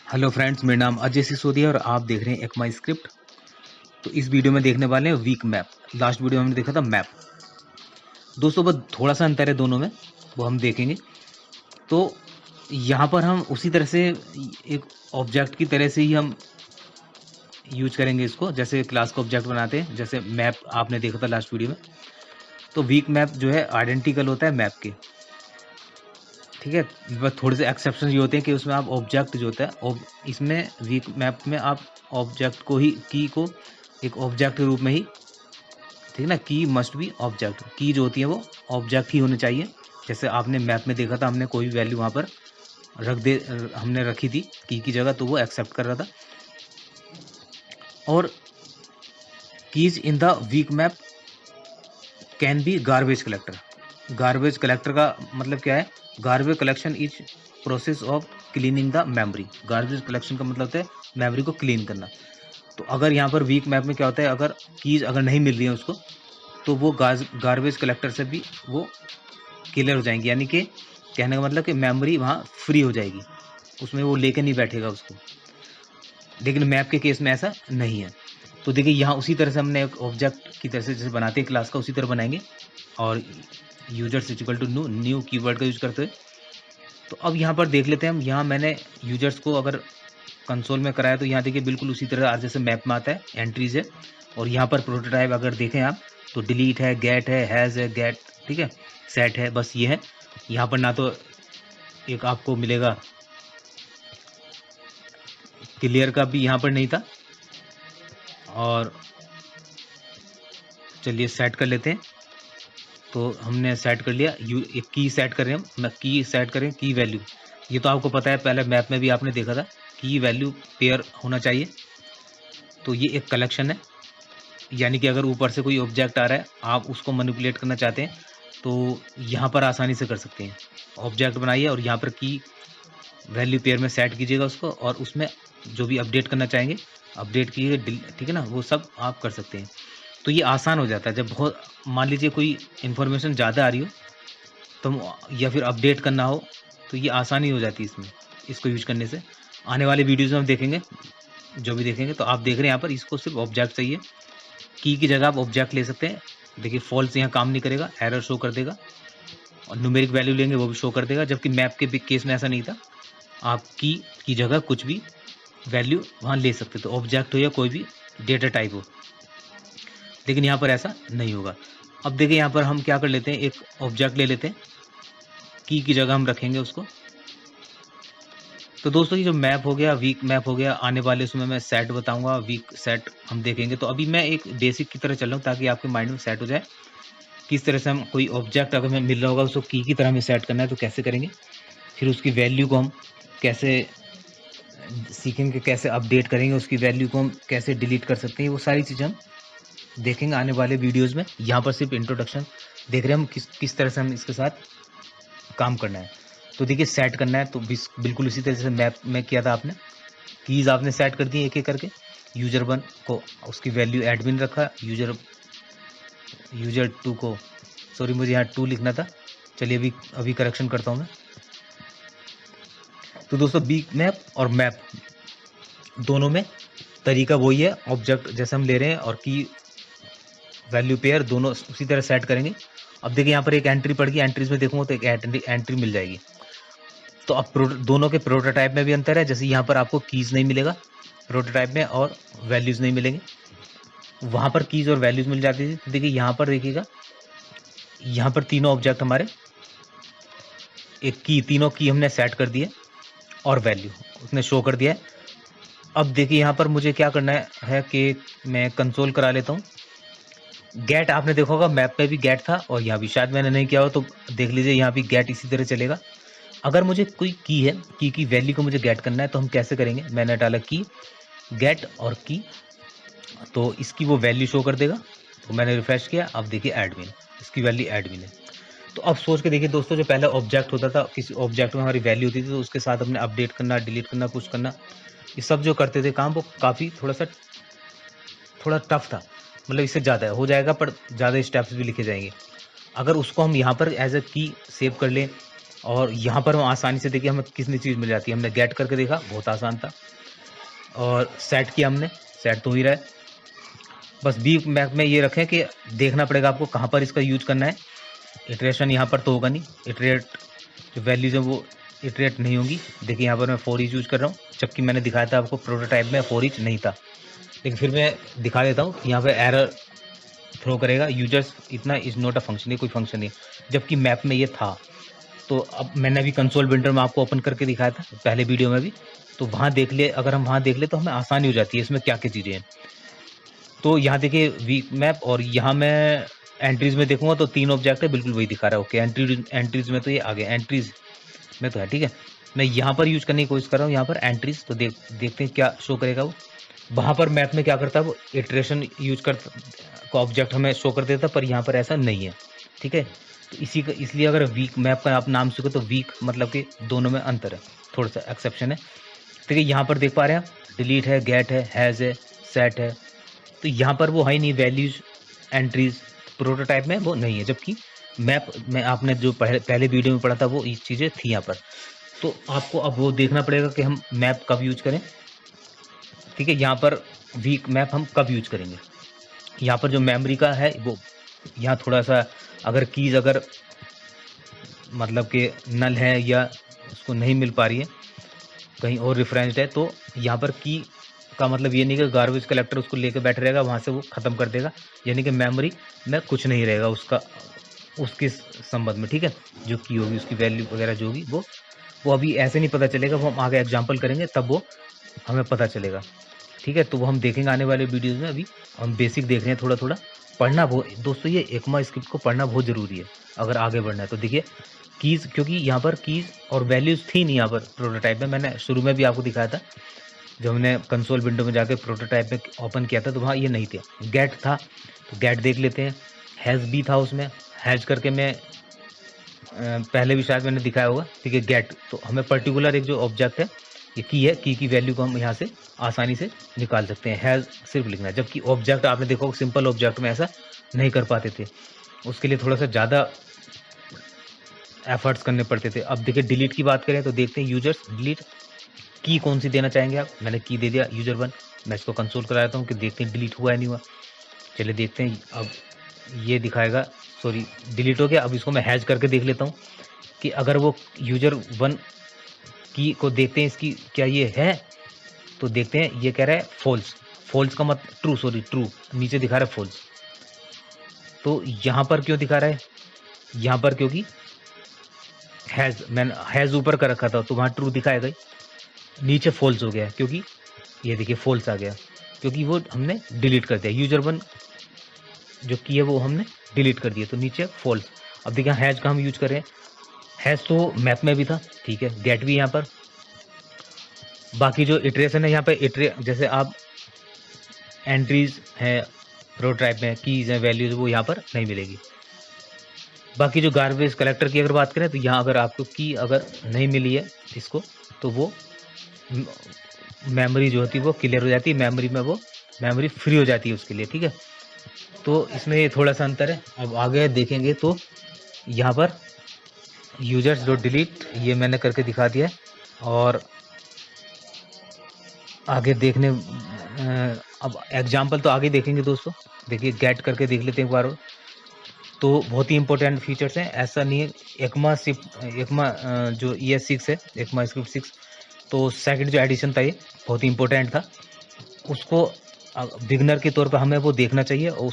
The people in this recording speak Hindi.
हेलो फ्रेंड्स, मेरा नाम अजय सिसोदिया और आप देख रहे हैं एक माई स्क्रिप्ट। तो इस वीडियो में देखने वाले हैं वीक मैप। लास्ट वीडियो में हमने देखा था मैप। दोस्तों बस थोड़ा सा अंतर है दोनों में, वो हम देखेंगे। तो यहाँ पर हम उसी तरह से एक ऑब्जेक्ट की तरह से ही हम यूज करेंगे इसको, जैसे क्लास का ऑब्जेक्ट बनाते हैं, जैसे मैप आपने देखा था लास्ट वीडियो में। तो वीक मैप जो है आइडेंटिकल होता है मैप के, ठीक है। बस थोड़े से एक्सेप्शन ये होते हैं कि उसमें आप ऑब्जेक्ट जो होता है इसमें वीक मैप में आप ऑब्जेक्ट को ही, की को एक ऑब्जेक्ट के रूप में ही, ठीक है ना। की मस्ट बी ऑब्जेक्ट, की जो होती है वो ऑब्जेक्ट ही होनी चाहिए। जैसे आपने मैप में देखा था, हमने कोई भी वैल्यू वहाँ पर हमने रखी थी की जगह, तो वो एक्सेप्ट कर रहा था। और keys in the weak map can be garbage collector. Garbage collector का मतलब क्या है? Garbage collection is process of cleaning the memory. Garbage collection का मतलब होता है मेमोरी को क्लीन करना। तो अगर यहाँ पर वीक मैप में क्या होता है, अगर कीज अगर नहीं मिल रही है उसको, तो वो गार्बेज कलेक्टर से भी वो क्लियर हो जाएंगी। यानी कि कहने का मतलब कि मेमोरी वहाँ फ्री हो जाएगी, उसमें वो लेके नहीं बैठेगा उसको। लेकिन मैप के केस में ऐसा नहीं है। तो देखिए यहाँ उसी तरह से हमने एक ऑब्जेक्ट की तरह से जैसे बनाते हैं क्लास का, उसी तरह बनाएंगे। और users equal to new keyword का यूज करते हुए। तो अब यहाँ पर देख लेते हैं हम, यहाँ मैंने यूजर्स को अगर कंसोल में कराया, तो यहाँ देखिए बिल्कुल उसी तरह आज जैसे मैप में आता है, एंट्रीज है। और यहाँ पर प्रोटोटाइप अगर देखें आप, तो डिलीट है, गेट है, हैज़ है, गेट, ठीक है, सेट है, बस ये है। यहाँ पर ना तो एक आपको मिलेगा क्लियर का भी यहाँ पर नहीं था। और चलिए सेट कर लेते हैं। तो हमने सेट कर लिया, एक की सेट कर रहे हैं हम, की सेट करें, की वैल्यू। ये तो आपको पता है, पहले मैप में भी आपने देखा था, की वैल्यू पेयर होना चाहिए। तो ये एक कलेक्शन है, यानी कि अगर ऊपर से कोई ऑब्जेक्ट आ रहा है, आप उसको मैनिपुलेट करना चाहते हैं, तो यहाँ पर आसानी से कर सकते हैं। ऑब्जेक्ट बनाइए और यहाँ पर की वैल्यू पेयर में सेट कीजिएगा उसको, और उसमें जो भी अपडेट करना चाहेंगे अपडेट कीजिए, ठीक है ना, वो सब आप कर सकते हैं। तो ये आसान हो जाता है जब बहुत, मान लीजिए कोई इन्फॉर्मेशन ज़्यादा आ रही हो, तो या फिर अपडेट करना हो, तो ये आसानी हो जाती है इसमें, इसको यूज करने से। आने वाले वीडियोज़ में हम देखेंगे, जो भी देखेंगे। तो आप देख रहे हैं यहाँ पर, इसको सिर्फ ऑब्जेक्ट चाहिए, की जगह आप ऑब्जेक्ट ले सकते हैं। देखिए फॉल्स यहाँ काम नहीं करेगा, एरर शो कर देगा। और न्यूमेरिक वैल्यू लेंगे वो भी शो कर देगा, जबकि मैप के केस में ऐसा नहीं था। आप की जगह कुछ भी वैल्यू वहाँ ले सकते, तो ऑब्जेक्ट हो या कोई भी डेटा टाइप हो। लेकिन यहाँ पर ऐसा नहीं होगा। अब देखिए यहाँ पर हम क्या कर लेते हैं, एक ऑब्जेक्ट ले लेते हैं, की जगह हम रखेंगे उसको। तो दोस्तों ये जो मैप हो गया, वीक मैप हो गया, आने वाले समय में सेट बताऊंगा, वीक सेट हम देखेंगे। तो अभी मैं एक बेसिक की तरह चल रहा हूँ, ताकि आपके माइंड में सेट हो जाए किस तरह से हम कोई ऑब्जेक्ट अगर हमें मिल रहा होगा, उसको की तरह हमें सेट करना है तो कैसे करेंगे। फिर उसकी वैल्यू को हम कैसे सीखेंगे, कैसे अपडेट करेंगे, उसकी वैल्यू को हम कैसे डिलीट कर सकते हैं, वो सारी चीज़ें हम देखेंगे आने वाले वीडियोस में। यहाँ पर सिर्फ इंट्रोडक्शन देख रहे हैं हम, किस तरह से हम इसके साथ काम करना है। तो देखिए सेट करना है, तो बिल्कुल इसी तरह से मैप में किया था आपने, कीज़ आपने सेट कर दी एक एक करके। यूजर 1 को उसकी वैल्यू एडमिन रखा, यूजर 2 को, सॉरी मुझे यहाँ 2 लिखना था, चलिए अभी करेक्शन करता हूँ मैं। तो दोस्तों वीक मैप और मैप दोनों में तरीका वही है, ऑब्जेक्ट जैसे हम ले रहे हैं और की वैल्यू पेयर दोनों उसी तरह सेट करेंगे। अब देखिए यहाँ पर एक एंट्री पड़ गई, एंट्रीज में देखूंगा तो एक एंट्री मिल जाएगी। तो अब दोनों के प्रोटोटाइप में भी अंतर है, जैसे यहाँ पर आपको कीज नहीं मिलेगा प्रोटोटाइप में, और वैल्यूज नहीं मिलेंगे। वहाँ पर कीज और वैल्यूज मिल जाती थी। तो देखिए यहाँ पर देखिएगा, यहाँ पर तीनों ऑब्जेक्ट हमारे, एक की, तीनों की हमने सेट कर दिए और वैल्यू उसने शो कर दिया है। अब देखिए यहाँ पर मुझे क्या करना है कि मैं कंसोल करा लेता हूँ। गेट आपने देखा होगा, मैप में भी गेट था और यहाँ भी शायद मैंने नहीं किया हो, तो देख लीजिए यहाँ भी गेट इसी तरह चलेगा। अगर मुझे कोई की है, की वैल्यू को मुझे गेट करना है, तो हम कैसे करेंगे, मैंने डाला की गेट और की, तो इसकी वो वैल्यू शो कर देगा। तो मैंने रिफ्रेश किया, अब देखिए एडमिन, इसकी वैल्यू एडमिन है। तो अब सोच के देखिए दोस्तों, जो पहले ऑब्जेक्ट होता था, किसी ऑब्जेक्ट में हमारी वैल्यू होती थी, तो उसके साथ हमने अपडेट करना, डिलीट करना, पुश करना, ये सब जो करते थे काम, वो काफ़ी थोड़ा टफ था। मतलब इससे ज़्यादा हो जाएगा, पर ज़्यादा स्टेप्स भी लिखे जाएंगे। अगर उसको हम यहाँ पर एज अ की सेव कर लें और यहाँ पर हम आसानी से देखिए हमें कितनी चीज़ मिल जाती है। हमने गेट करके देखा, बहुत आसान था, और सेट किया हमने, सेट तो हो ही रहा है। बस वीक मैप में ये रखें कि देखना पड़ेगा आपको कहाँ पर इसका यूज करना है। इटरेशन यहाँ पर तो होगा नहीं, इटरेट जो वैल्यूज है वो इटरेट नहीं होंगी। देखिए यहाँ पर मैं फॉर ईच यूज कर रहा हूँ, जबकि मैंने दिखाया था आपको प्रोटोटाइप में फॉर ईच नहीं था। लेकिन फिर मैं दिखा देता हूँ, यहाँ पे एरर थ्रो करेगा यूजर्स इतना इज नॉट अ फंक्शन, ये कोई फंक्शन नहीं, जबकि मैप में ये था। तो अब मैंने अभी कंसोल विंडो में आपको ओपन करके दिखाया था पहले वीडियो में भी, तो वहाँ देख ले, अगर हम वहाँ देख ले तो हमें आसानी हो जाती है इसमें क्या क्या चीज़ें हैं। तो यहाँ देखिए वीक मैप, और यहाँ मैं एंट्रीज में देखूंगा तो 3 ऑब्जेक्ट है, बिल्कुल वही दिखा रहा है। ओके, एंट्रीज में तो ये आ गया, एंट्रीज में तो है, ठीक है। मैं यहाँ पर यूज करने की कोशिश कर रहा हूँ, यहाँ पर एंट्रीज, तो देखते हैं क्या शो करेगा वो। वहाँ पर मैप में क्या करता है वो, इटरेशन यूज करता को ऑब्जेक्ट हमें शो कर देता, पर यहाँ पर ऐसा नहीं है, ठीक है। तो इसलिए अगर वीक मैप का आप नाम सीखो तो वीक मतलब कि दोनों में अंतर है, थोड़ा सा एक्सेप्शन है। ठीक है, यहाँ पर देख पा रहे हैं आप, डिलीट है, गेट है, हैज़ है, सेट है, तो यहाँ पर वो है ही नहीं, वैल्यूज एंट्रीज प्रोटोटाइप में वो नहीं है, जबकि मैप में आपने जो पहले वीडियो में पढ़ा था वो चीज़ें थी यहाँ पर। तो आपको अब वो देखना पड़ेगा कि हम मैप कब यूज करें, ठीक है। यहाँ पर वीक मैप हम कब यूज करेंगे, यहाँ पर जो मेमोरी का है वो, यहाँ थोड़ा सा अगर कीज अगर मतलब कि नल है या उसको नहीं मिल पा रही है, कहीं और रेफरेंस्ड है, तो यहाँ पर की का मतलब ये नहीं कि गार्बेज कलेक्टर उसको लेके बैठ रहेगा, वहाँ से वो ख़त्म कर देगा, यानी कि मेमोरी में कुछ नहीं रहेगा उसका, उसके संबंध में, ठीक है। जो की होगी उसकी वैल्यू वगैरह जो होगी वो अभी ऐसे नहीं पता चलेगा, वो हम आगे एग्जाम्पल करेंगे तब वो हमें पता चलेगा, ठीक है। तो वो हम देखेंगे आने वाले वीडियोज़ में। अभी हम बेसिक देख रहे हैं, थोड़ा थोड़ा पढ़ना बहुत, दोस्तों ये एकमा स्क्रिप्ट को पढ़ना बहुत ज़रूरी है अगर आगे बढ़ना है तो। देखिए कीज़, क्योंकि यहाँ पर कीज़ और वैल्यूज़ थी नहीं यहाँ पर प्रोटोटाइप में, मैंने शुरू में भी आपको दिखाया था जब हमने कंसोल विंडो में जाके प्रोटोटाइप में ओपन किया था, तो वहाँ ये नहीं थे। गेट था, तो गेट देख लेते हैं। हैज़ भी था उसमें, हैज़ करके मैं पहले भी शायद मैंने दिखाया होगा, ठीक है। गेट तो हमें पर्टिकुलर एक जो ऑब्जेक्ट है, ये की है, की वैल्यू को हम यहाँ से आसानी से निकाल सकते हैं। हैज़ सिर्फ लिखना है, जबकि ऑब्जेक्ट आपने देखा होगा सिंपल ऑब्जेक्ट में ऐसा नहीं कर पाते थे, उसके लिए थोड़ा सा ज़्यादा एफर्ट्स करने पड़ते थे। अब देखिए डिलीट की बात करें तो देखते हैं यूजर्स डिलीट की कौन सी देना चाहेंगे आप। मैंने की दे दिया यूजर 1, मैं इसको कंसोल कराता हूँ कि देखते हैं डिलीट हुआ है नहीं हुआ। चलिए देखते हैं, अब ये दिखाएगा, सॉरी डिलीट हो गया। अब इसको मैं हैज करके देख लेता हूँ कि अगर वो यूजर 1 की को देखते हैं इसकी क्या ये है, तो देखते हैं ये कह रहा है फॉल्स, फॉल्स का मतलब ट्रू, सॉरी ट्रू, नीचे दिखा रहा है फॉल्स। तो यहाँ पर क्यों दिखा रहा है, यहाँ पर क्योंकि हैज़, मैंने हैज़ ऊपर कर रखा था तो वहाँ ट्रू दिखाएगा ही, नीचे फॉल्स हो गया क्योंकि ये देखिए फॉल्स आ गया, क्योंकि वो हमने डिलीट कर दिया, यूजर 1 जो की है वो हमने डिलीट कर दिया, तो नीचे फॉल्स। अब देखिए हैज़ का हम यूज करें, हैज़ तो मैप में भी था, ठीक है, गेट भी यहाँ पर। बाकी जो इटरेशन है यहाँ पे जैसे आप एंट्रीज हैं प्रोटोटाइप में, कीज हैं, वैल्यूज, वो यहाँ पर नहीं मिलेगी। बाकी जो गार्बेज कलेक्टर की अगर बात करें तो यहाँ अगर आपको की अगर नहीं मिली है इसको, तो वो मेमोरी जो होती है वो क्लियर हो जाती है, मेमोरी में वो मेमोरी फ्री हो जाती है उसके लिए, ठीक है। तो इसमें ये थोड़ा सा अंतर है। अब आगे देखेंगे तो यहाँ पर यूजर्स डॉट डिलीट ये मैंने करके दिखा दिया है, और आगे देखने अब एग्जाम्पल तो आगे देखेंगे दोस्तों। देखिए गेट करके देख लेते हैं एक बार और। तो बहुत ही इंपॉर्टेंट फीचर्स हैं, ऐसा नहीं है। एकमा जो ES6 है, एकमा स्क्रिप्ट 6, तो सेकंड जो एडिशन था ये बहुत ही इंपॉर्टेंट था, उसको बिगनर के तौर पर हमें वो देखना चाहिए और